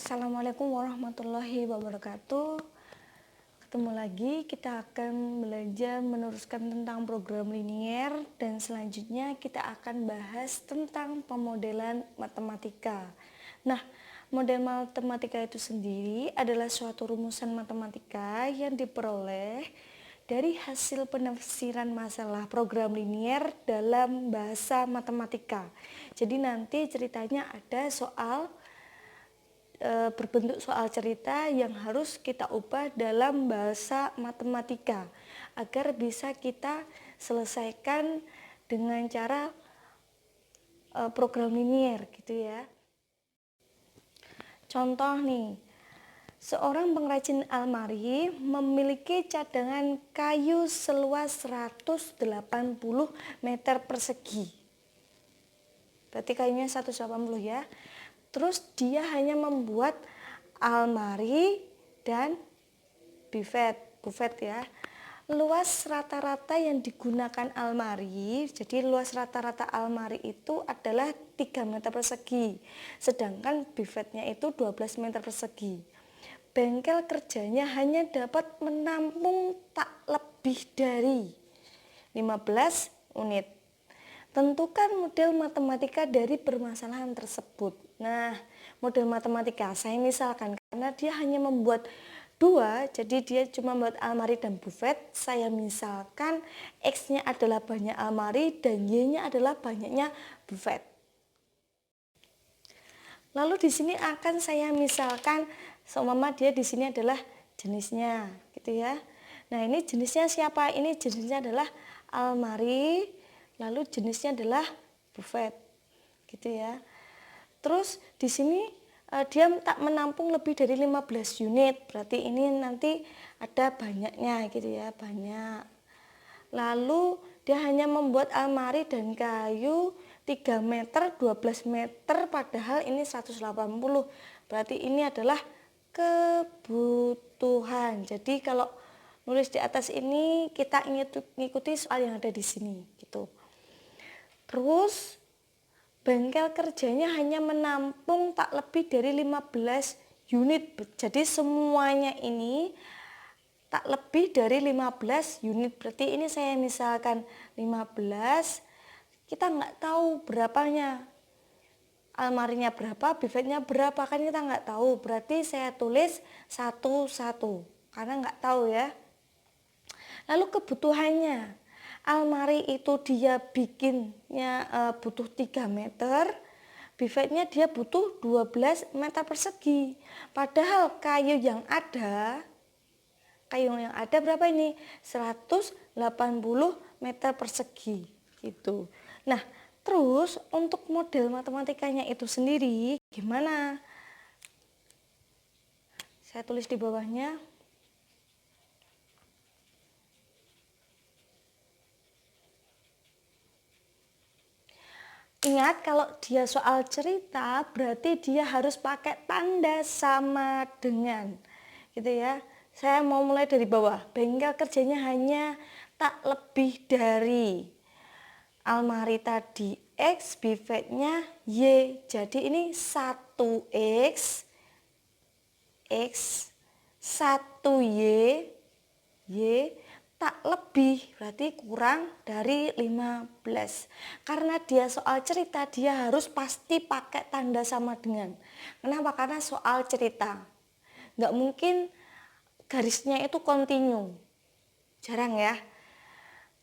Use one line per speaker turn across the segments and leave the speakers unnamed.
Assalamualaikum warahmatullahi wabarakatuh. Ketemu lagi, kita akan belajar meneruskan tentang program linier dan selanjutnya kita akan bahas tentang pemodelan matematika. Nah, model matematika itu sendiri adalah suatu rumusan matematika yang diperoleh dari hasil penafsiran masalah program linier dalam bahasa matematika. Jadi nanti ceritanya ada soal berbentuk soal cerita yang harus kita ubah dalam bahasa matematika agar bisa kita selesaikan dengan cara program linier gitu ya. Contoh nih, seorang pengrajin almari memiliki cadangan kayu seluas 180 meter persegi. Berarti kayunya 180 ya. Terus dia hanya membuat almari dan buffet ya. Luas rata-rata yang digunakan almari, jadi luas rata-rata almari itu adalah 3 meter persegi. Sedangkan buffetnya itu 12 meter persegi. Bengkel kerjanya hanya dapat menampung tak lebih dari 15 unit. Tentukan model matematika dari permasalahan tersebut. Nah, model matematika saya misalkan karena dia hanya membuat 2, jadi dia cuma membuat almari dan buffet. Saya misalkan X-nya adalah banyak almari dan Y-nya adalah banyaknya buffet. Lalu di sini akan saya misalkan seumpama dia di sini adalah jenisnya, gitu ya. Nah, ini jenisnya siapa? Ini jenisnya adalah almari. Lalu jenisnya adalah buffet, gitu ya. Terus di sini dia tak menampung lebih dari 15 unit, berarti ini nanti ada banyaknya, gitu ya, banyak. Lalu dia hanya membuat almari dan kayu 3 meter, 12 meter, padahal ini 180. Berarti ini adalah kebutuhan. Jadi kalau nulis di atas ini kita ngikuti soal yang ada di sini, gitu. Terus bengkel kerjanya hanya menampung tak lebih dari 15 unit. Jadi semuanya ini tak lebih dari 15 unit. Berarti ini saya misalkan 15, kita nggak tahu berapanya. Almarinya berapa, buffetnya berapa, kan kita nggak tahu. Berarti saya tulis satu-satu karena nggak tahu ya. Lalu kebutuhannya, almari itu dia bikinnya butuh 3 meter, buffetnya dia butuh 12 meter persegi. Padahal kayu yang ada berapa ini? 180 meter persegi gitu. Nah, terus untuk model matematikanya itu sendiri gimana? Saya tulis di bawahnya. Ingat kalau dia soal cerita berarti dia harus pakai tanda sama dengan, gitu ya. Saya mau mulai dari bawah. Bengkel kerjanya hanya tak lebih dari almari tadi X, buffetnya Y. Jadi ini 1X, X, 1Y, Y, tak lebih, berarti kurang dari 15. Karena dia soal cerita, dia harus pasti pakai tanda sama dengan. Kenapa? Karena soal cerita. Nggak mungkin garisnya itu kontinu. Jarang ya.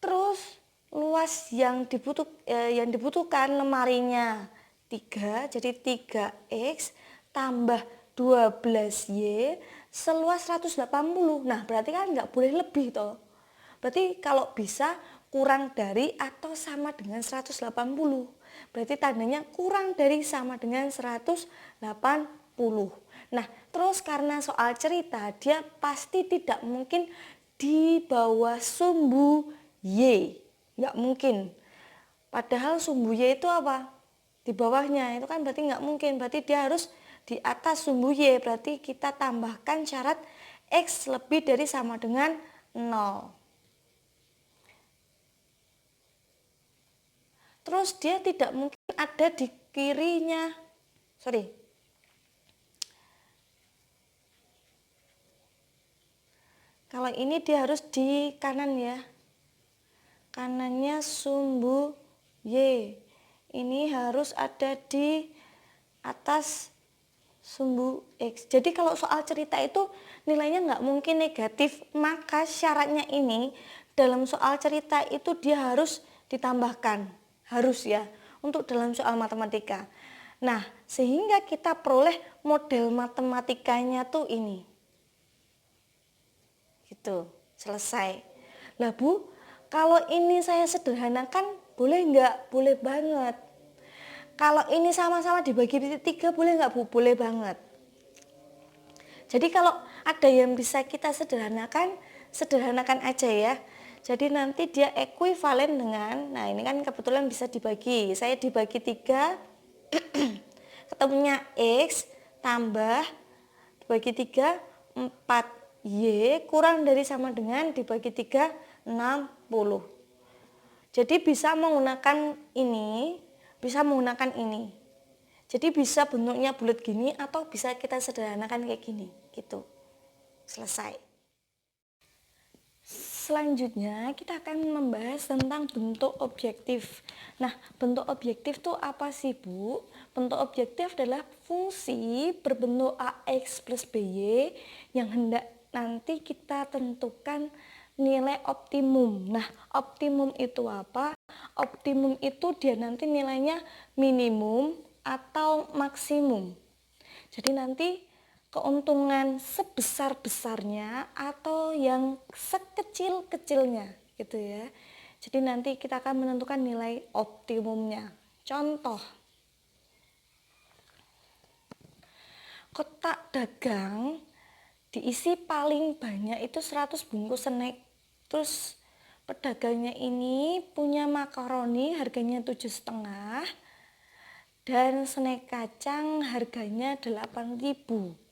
Terus luas yang dibutuhkan lemarinya 3, jadi 3X tambah 12Y seluas 180. Nah, berarti kan nggak boleh lebih toh. Berarti kalau bisa kurang dari atau sama dengan 180. Berarti tandanya kurang dari sama dengan 180. Nah, terus karena soal cerita, dia pasti tidak mungkin di bawah sumbu Y. Nggak mungkin. Padahal sumbu Y itu apa? Di bawahnya. Itu kan berarti nggak mungkin. Berarti dia harus di atas sumbu Y. Berarti kita tambahkan syarat X lebih dari sama dengan 0. Terus dia tidak mungkin ada di kirinya. Kalau ini dia harus di kanan ya. Kanannya sumbu Y. Ini harus ada di atas sumbu X. Jadi kalau soal cerita itu nilainya nggak mungkin negatif, maka syaratnya ini dalam soal cerita itu dia harus ditambahkan. Harus ya, untuk dalam soal matematika. Nah, sehingga kita peroleh model matematikanya tuh ini. Gitu, selesai. Lah Bu, kalau ini saya sederhanakan boleh nggak? Boleh banget. Kalau ini sama-sama dibagi 3 boleh nggak Bu? Boleh banget. Jadi kalau ada yang bisa kita sederhanakan, sederhanakan aja ya. Jadi nanti dia ekuivalen dengan, nah ini kan kebetulan bisa dibagi. Saya dibagi 3, ketemunya X tambah dibagi 3, 4Y kurang dari sama dengan dibagi 3, 60. Jadi bisa menggunakan ini, bisa menggunakan ini. Jadi bisa bentuknya bulat gini atau bisa kita sederhanakan kayak gini, gitu. Selesai. Selanjutnya kita akan membahas tentang bentuk objektif. Nah, bentuk objektif itu apa sih Bu? Bentuk objektif adalah fungsi berbentuk AX plus BY yang hendak nanti kita tentukan nilai optimum. Nah, optimum itu apa? Optimum itu dia nanti nilainya minimum atau maksimum. Jadi nanti keuntungan sebesar-besarnya atau yang sekecil-kecilnya gitu ya. Jadi nanti kita akan menentukan nilai optimumnya. Contoh, kotak dagang diisi paling banyak itu 100 bungkus snack. Terus pedagangnya ini punya makaroni harganya 7,5 dan snack kacang harganya 8.000.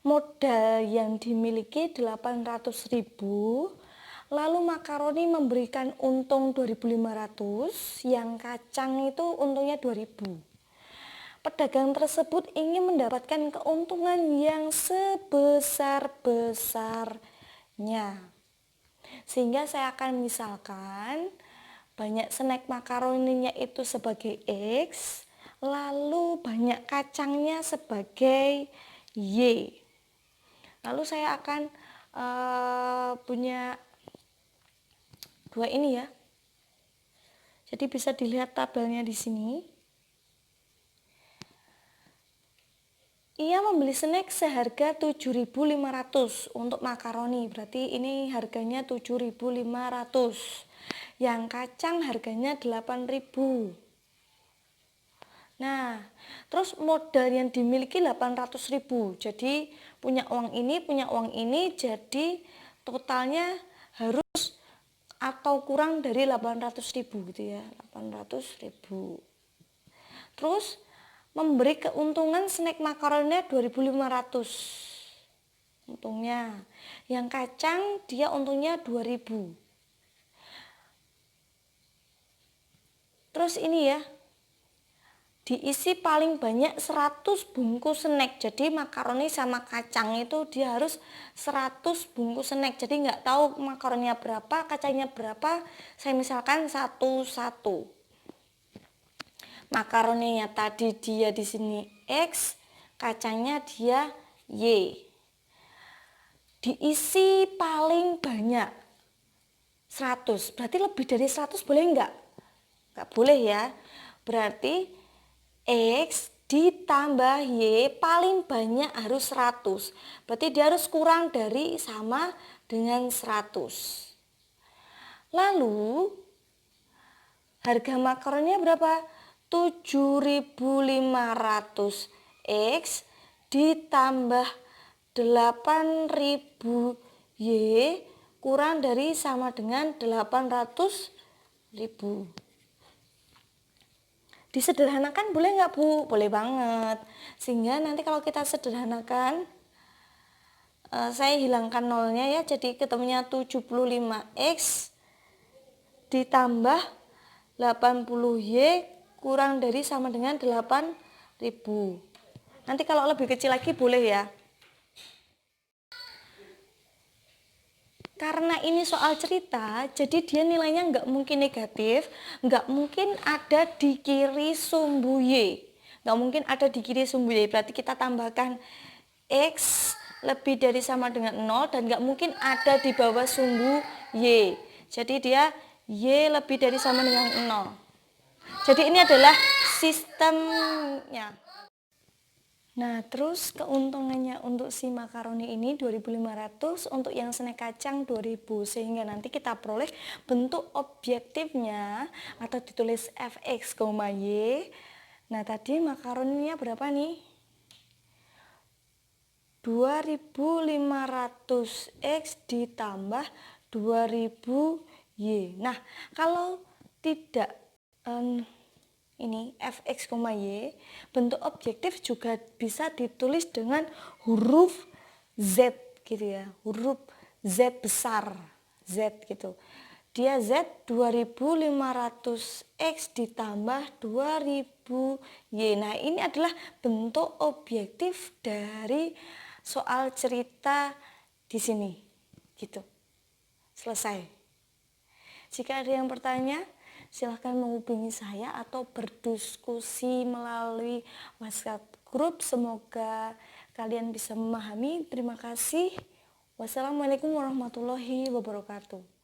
Modal yang dimiliki 800.000, lalu makaroni memberikan untung 2.500, yang kacang itu untungnya 2.000. Pedagang tersebut ingin mendapatkan keuntungan yang sebesar-besarnya. Sehingga saya akan misalkan banyak snack makaroninya itu sebagai X, lalu banyak kacangnya sebagai Y. Lalu saya akan punya 2 ini ya. Jadi bisa dilihat tabelnya di sini. Ia membeli snack seharga 7.500 untuk makaroni. Berarti ini harganya 7.500. Yang kacang harganya 8.000. Nah, terus modal yang dimiliki 800.000. Jadi punya uang ini, jadi totalnya harus atau kurang dari 800.000 gitu ya, 800.000. Terus memberi keuntungan snack makaroninya 2.500 untungnya. Yang kacang dia untungnya 2.000. Terus ini ya, diisi paling banyak 100 bungkus snack. Jadi makaroni sama kacang itu dia harus 100 bungkus snack. Jadi nggak tahu makaroninya berapa, kacangnya berapa. Saya misalkan 1-1. Makaroninya tadi dia di sini X, kacangnya dia Y. Diisi paling banyak 100. Berarti lebih dari 100 boleh nggak? Nggak boleh ya. Berarti X ditambah Y paling banyak harus 100. Berarti dia harus kurang dari sama dengan 100. Lalu harga makaroninya berapa? 7.500 X ditambah 8.000 Y kurang dari sama dengan 800.000. Disederhanakan boleh nggak Bu? Boleh banget. Sehingga nanti kalau kita sederhanakan, saya hilangkan nolnya ya, jadi ketemunya 75X ditambah 80Y kurang dari sama dengan 8.000. Nanti kalau lebih kecil lagi boleh ya. Karena ini soal cerita, jadi dia nilainya nggak mungkin negatif, nggak mungkin ada di kiri sumbu Y. Nggak mungkin ada di kiri sumbu Y, berarti kita tambahkan X lebih dari sama dengan 0 dan nggak mungkin ada di bawah sumbu Y. Jadi dia Y lebih dari sama dengan 0. Jadi ini adalah sistemnya. Nah, terus keuntungannya untuk si makaroni ini 2.500, untuk yang snack kacang 2.000, sehingga nanti kita peroleh bentuk objektifnya atau ditulis fx, y. Nah, tadi makaroninya berapa nih? 2.500 x ditambah 2.000 y. Nah, kalau tidak ini fx, y, bentuk objektif juga bisa ditulis dengan huruf Z gitu ya, huruf Z besar, Z gitu. Dia Z 2.500x ditambah 2.000 Y. Nah, ini adalah bentuk objektif dari soal cerita di sini. Gitu. Selesai. Jika ada yang bertanya, silahkan menghubungi saya atau berdiskusi melalui WhatsApp grup. Semoga kalian bisa memahami. Terima kasih. Wassalamualaikum warahmatullahi wabarakatuh.